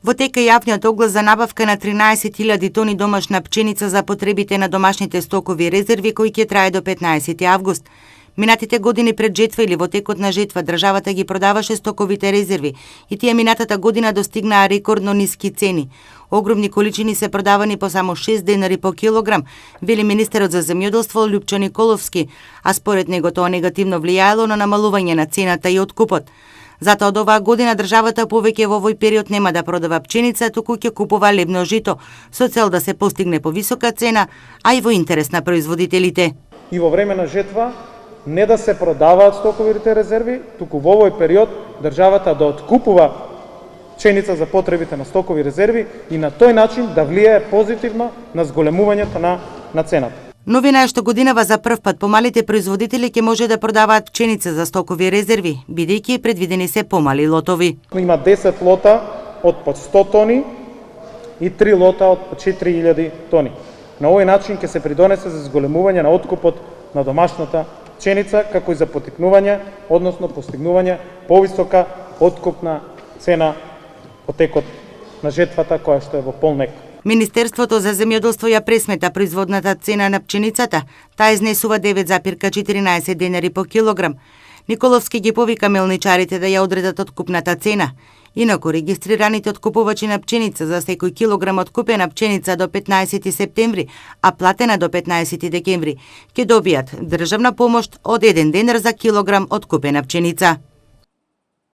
Во тека јавниот оглас за набавка на 13.000 тони домашна пченица за потребите на домашните стокови резерви кои ќе трае до 15 август. Минатите години пред жетва или во текот на жетва државата ги продаваше стоковите резерви и тие минатата година достигнаа рекордно ниски цени. Огромни количини се продавани по само 6 денари по килограм, вели министерот за земјоделство Љупчо Николовски, а според него тоа негативно влијаело на намалување на цената и откупот. Затоа од оваа година државата повеќе во овој период нема да продава пченица, туку ќе купува лебно жито, со цел да се постигне повисока цена, а и во интерес на производителите. И во време на жетва не да се продаваат стоковите резерви, туку во овој период државата да откупува пченица за потребите на стокови резерви и на тој начин да влијае позитивно на зголемувањето на цената. Новина е што годинава за прв пат помалите производители ќе може да продаваат пченица за стокови резерви, бидејќи предвидени се помали лотови. Има 10 лота од по 100 тони и 3 лота од по 4000 тони. На овој начин ќе се придонесе за зголемување на откупот на домашната пченица, како и за потикнување, односно постигнување повисока откупна цена по текот на жетвата која што е во полнек. Министерството за земјоделство ја пресмета производната цена на пченицата, таа изнесува 9,14 денари по килограм. Николовски ги повика мелничарите да ја одредат откупната цена. Инаку регистрираните откупувачи на пченица за секој килограм откупена пченица до 15 септември, а платена до 15 декември, ќе добијат државна помош од 1 денар за килограм откупена пченица.